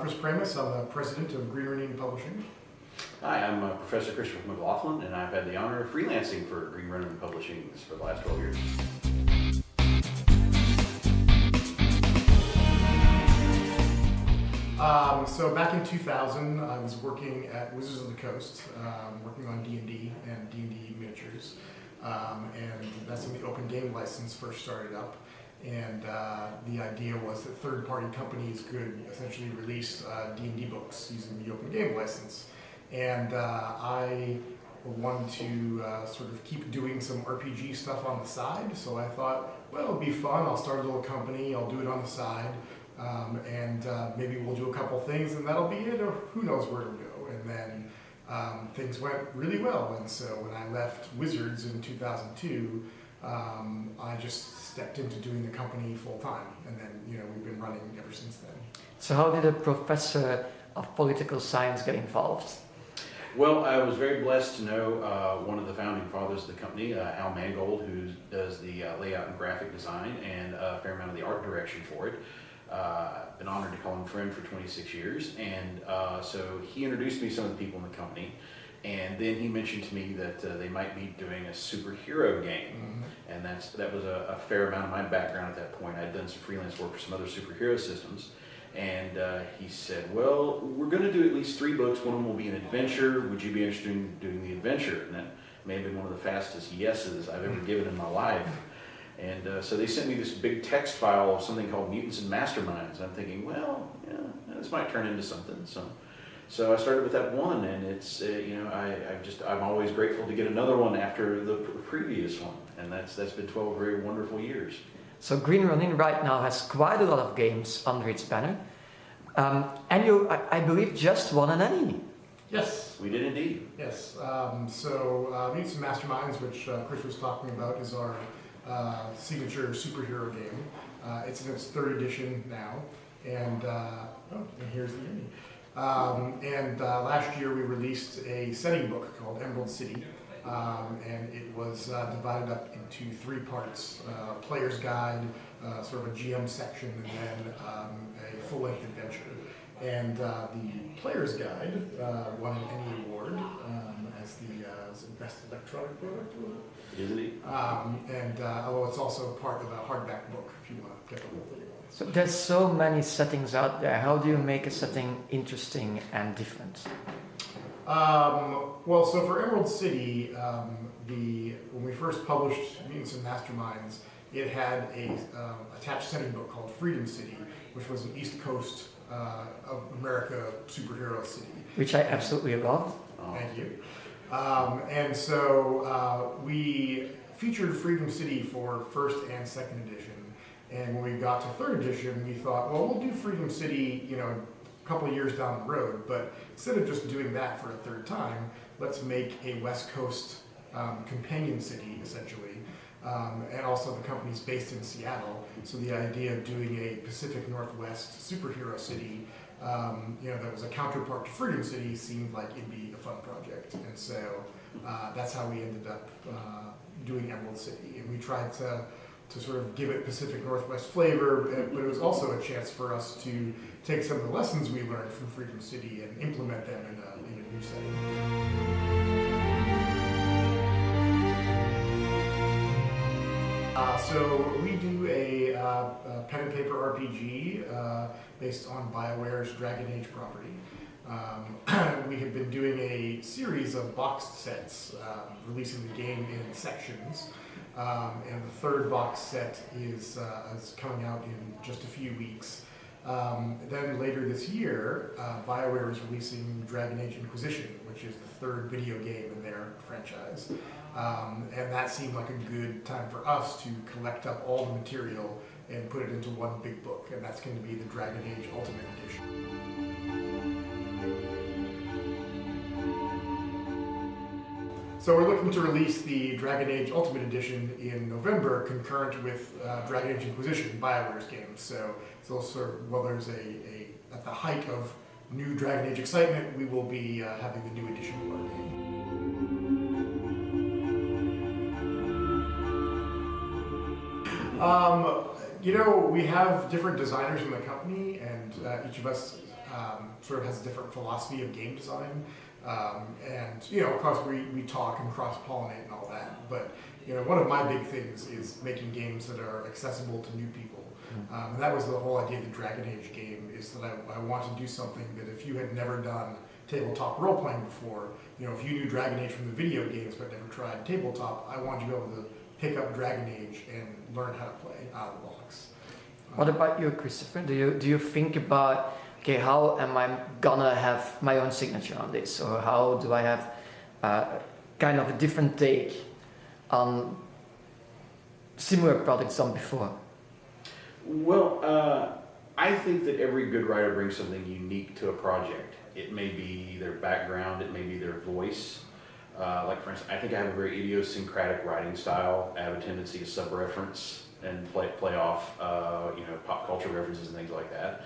Chris Pramas. I'm the president of Ronin Publishing. Hi, I'm Professor Christopher McLaughlin, and I've had the honor of freelancing for Green Ronin Publishing for the last 12 years. So back in 2000, I was working at Wizards of the Coast, working on D&D and D&D miniatures. And that's when the open game license first started up. And the idea was that third-party companies could essentially release D&D books using the open game license. And I wanted to sort of keep doing some RPG stuff on the side. So I thought, well, it'll be fun. I'll start a little company. I'll do it on the side. And maybe we'll do a couple things and that'll be it, or who knows where it'll go. And then things went really well. And so when I left Wizards in 2002, I just stepped into doing the company full time. And then, we've been running ever since then. So how did a professor of political science get involved? Well, I was very blessed to know one of the founding fathers of the company, Al Mangold, who does the layout and graphic design and a fair amount of the art direction for it. Been honored to call him friend for 26 years, and so he introduced me to some of the people in the company, and then he mentioned to me that they might be doing a superhero game, and that was a fair amount of my background at that point. I'd done some freelance work for some other superhero systems, and he said, well, we're going to do at least 3 books. One of them will be an adventure. Would you be interested in doing the adventure? And that may have been one of the fastest yeses I've ever given in my life. And so they sent me this big text file of something called Mutants and Masterminds. I'm thinking, well, this might turn into something. So I started with that one, and it's I'm always grateful to get another one after the previous one, and that's been 12 very wonderful years. So Green Ronin right now has quite a lot of games under its banner, and you, I believe, just won an Emmy. Yes, we did indeed. Yes. So Mutants and Masterminds, which Chris was talking about, is our signature superhero game. It's in its 3rd edition now, and here's the Emmy. Last year we released a setting book called Emerald City, and it was divided up into 3 parts: player's guide, sort of a GM section, and then a full-length adventure. And the player's guide won an Emmy award as the best electronic product. Isn't it? Although it's also part of a hardback book, if you want to get the whole thing. So there's so many settings out there. How do you make a setting interesting and different? Well, so for Emerald City, when we first published Mutants and Masterminds, it had a attached setting book called Freedom City, which was an East Coast of America superhero city. Which I absolutely loved. Thank you. And so we featured Freedom City for 1st and 2nd edition. And when we got to 3rd edition, we thought, well, we'll do Freedom City, a couple of years down the road. But instead of just doing that for a 3rd time, let's make a West Coast companion city, essentially. And also the company's based in Seattle. So the idea of doing a Pacific Northwest superhero city that was a counterpart to Freedom City seemed like it'd be a fun project. And so that's how we ended up doing Emerald City. And we tried to sort of give it Pacific Northwest flavor, but it was also a chance for us to take some of the lessons we learned from Freedom City and implement them in a new setting. So we do a pen and paper RPG based on BioWare's Dragon Age property. We have been doing a series of boxed sets, releasing the game in sections, and the 3rd box set is coming out in just a few weeks. Then later this year, BioWare is releasing Dragon Age Inquisition, which is the 3rd video game in their franchise. And that seemed like a good time for us to collect up all the material and put it into one big book, and that's going to be the Dragon Age Ultimate Edition. So we're looking to release the Dragon Age Ultimate Edition in November, concurrent with Dragon Age Inquisition, BioWare's game. So it's also, there's at the height of new Dragon Age excitement, we will be having the new edition of our game. We have different designers in the company, and each of us sort of has a different philosophy of game design. And, of course we talk and cross-pollinate and all that, but, one of my big things is making games that are accessible to new people. And that was the whole idea of the Dragon Age game, is that I want to do something that if you had never done tabletop role-playing before, if you knew Dragon Age from the video games but never tried tabletop, I want you to be able to pick up Dragon Age and learn how to play out of the box. What about you, Christopher? Do you think about, okay, how am I gonna have my own signature on this, or how do I have kind of a different take on similar products done before? Well, I think that every good writer brings something unique to a project. It may be their background, it may be their voice. Like for instance, I think I have a very idiosyncratic writing style. I have a tendency to sub-reference and play off, pop culture references and things like that.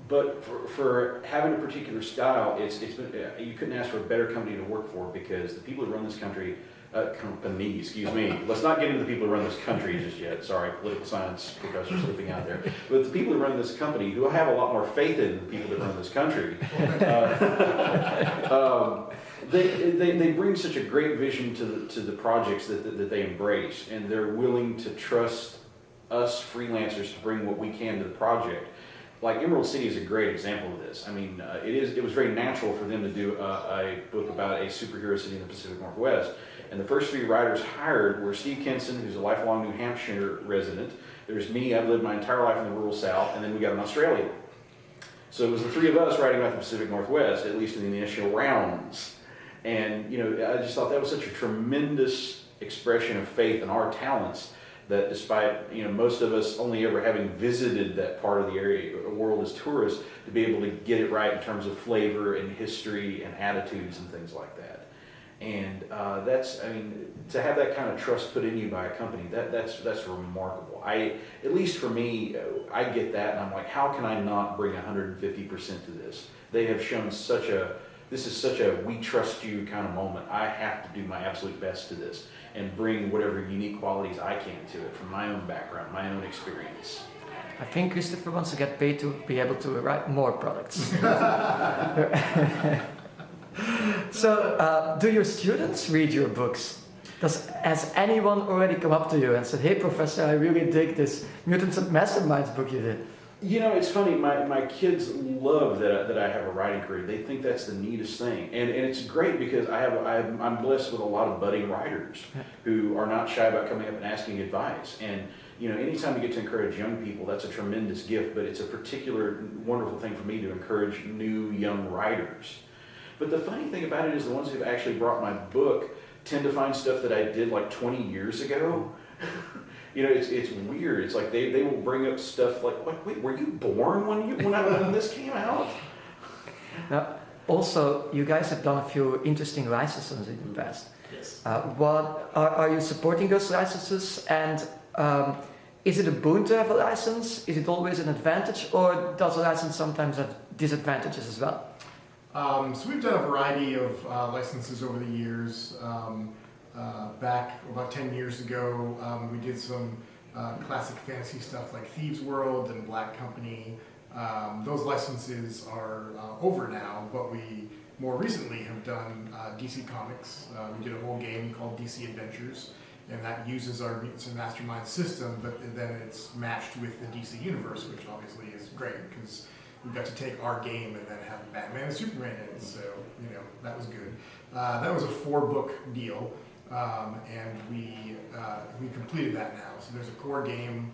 But for having a particular style, it's been, you couldn't ask for a better company to work for, because the people who run this company, let's not get into the people who run this country just yet. Sorry, political science professor slipping out there. But the people who run this company, who I have a lot more faith in than the people that run this country, they bring such a great vision to the projects that they embrace, and they're willing to trust us freelancers to bring what we can to the project. Like Emerald City is a great example of this. I mean, it was very natural for them to do a book about a superhero city in the Pacific Northwest. And the first 3 writers hired were Steve Kenson, who's a lifelong New Hampshire resident. There's me, I've lived my entire life in the rural South, and then we got an Australian. So it was the 3 of us writing about the Pacific Northwest, at least in the initial rounds. And, I just thought that was such a tremendous expression of faith in our talents, that despite, most of us only ever having visited that part of the area, world as tourists, to be able to get it right in terms of flavor and history and attitudes and things like that. And to have that kind of trust put in you by a company, that's remarkable. At least for me, I get that, and I'm like, how can I not bring 150% to this? They have shown this is such a we trust you kind of moment. I have to do my absolute best to this and bring whatever unique qualities I can to it from my own background, my own experience. I think Christopher wants to get paid to be able to write more products. So, do your students read your books? Has anyone already come up to you and said, "Hey, professor, I really dig this Mutants and Masterminds book you did"? It's funny, my kids love that I have a writing career. They think that's the neatest thing. And it's great, because I'm blessed with a lot of budding writers who are not shy about coming up and asking advice. And, anytime you get to encourage young people, that's a tremendous gift, but it's a particular wonderful thing for me to encourage new young writers. But the funny thing about it is the ones who've actually brought my book tend to find stuff that I did like 20 years ago. It's weird. It's like they will bring up stuff like, wait, were you born when this came out? Now, also, you guys have done a few interesting licenses in the past. Yes. What are you supporting those licenses? And is it a boon to have a license? Is it always an advantage, or does a license sometimes have disadvantages as well? So we've done a variety of licenses over the years. Back about 10 years ago, we did some classic fantasy stuff like Thieves World and Black Company. Those licenses are over now, but we more recently have done DC Comics. We did a whole game called DC Adventures, and that uses our Mutants and Masterminds system, but then it's matched with the DC universe, which obviously is great, because we got to take our game and then have Batman and Superman in it, so, that was good. That was a 4-book deal. And we completed that now. So there's a core game,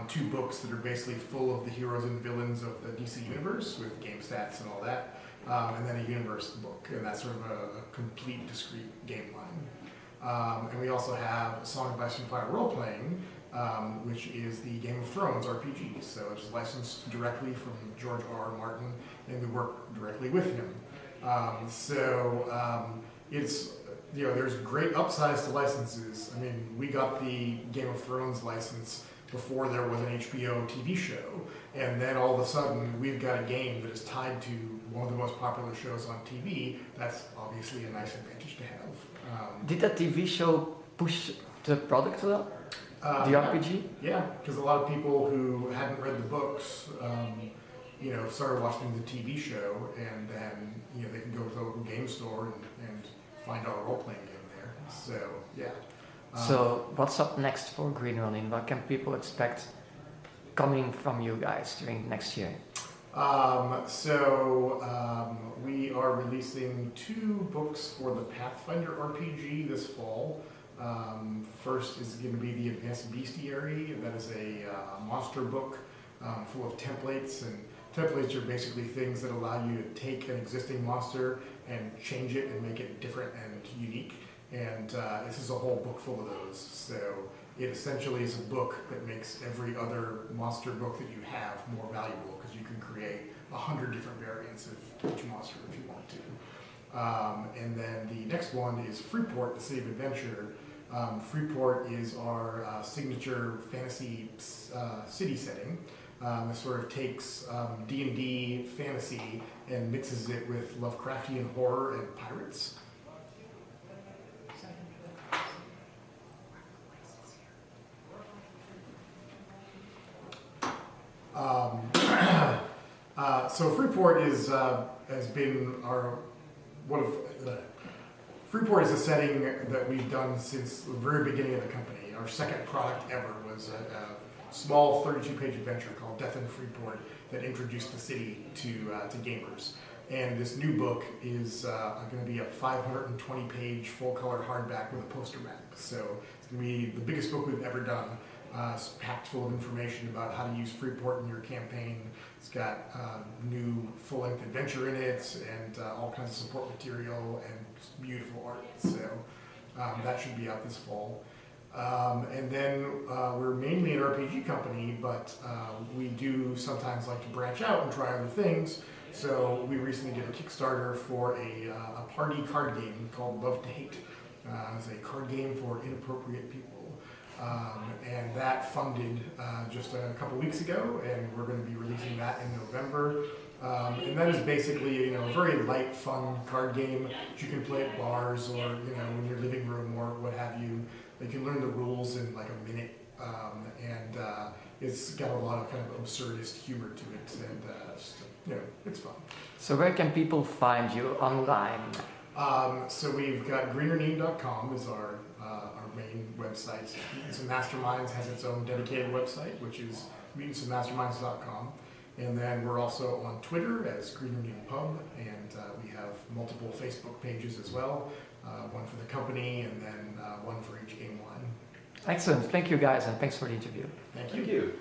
2 books that are basically full of the heroes and villains of the DC universe with game stats and all that, and then a universe book, and that's sort of a complete, discrete game line. And we also have Song of Ice and Fire role-playing, which is the Game of Thrones RPG. So it's licensed directly from George R.R. Martin, and we work directly with him. It's there's great upsides to licenses. I mean, we got the Game of Thrones license before there was an HBO TV show, and then all of a sudden we've got a game that is tied to one of the most popular shows on TV. That's obviously a nice advantage to have. Did that TV show push the product a lot? The RPG? Yeah, because a lot of people who hadn't read the books started watching the TV show, and then they can go to the local game store and find our role-playing game there. So yeah. So what's up next for Green Ronin? What can people expect coming from you guys during next year? We are releasing 2 books for the Pathfinder RPG this fall. First is going to be the Advanced Bestiary. That is a monster book full of templates, and templates are basically things that allow you to take an existing monster and change it and make it different and unique. And this is a whole book full of those. So it essentially is a book that makes every other monster book that you have more valuable, because you can create 100 different variants of each monster if you want to. And then the next one is Freeport, the City of Adventure. Freeport is our signature fantasy city setting. It sort of takes D&D fantasy and mixes it with Lovecraftian horror and pirates. So Freeport has been Freeport is a setting that we've done since the very beginning of the company. Our second product ever was a small 32-page adventure called Death in Freeport that introduced the city to gamers. And this new book is going to be a 520-page full-color hardback with a poster map. So it's going to be the biggest book we've ever done. It's packed full of information about how to use Freeport in your campaign. It's got new full-length adventure in it, and all kinds of support material and beautiful art. So that should be out this fall. And then we're mainly an RPG company, but we do sometimes like to branch out and try other things. So we recently did a Kickstarter for a party card game called Love to Hate. It's a card game for inappropriate people. And that funded just a couple weeks ago, and we're going to be releasing that in November. And that is basically, a very light, fun card game that you can play at bars or, in your living room or what have you. You can learn the rules in like a minute, and it's got a lot of kind of absurdist humor to it, and it's fun. So where can people find you online? So we've got greenronin.com is our main website. Mutants and Masterminds has its own dedicated website, which is mutantsandmasterminds.com. And then we're also on Twitter as Green Ronin Pub, and we have multiple Facebook pages as well, one for the company and then one for each game line. Excellent. Thank you guys, and thanks for the interview. Thank you. Thank you.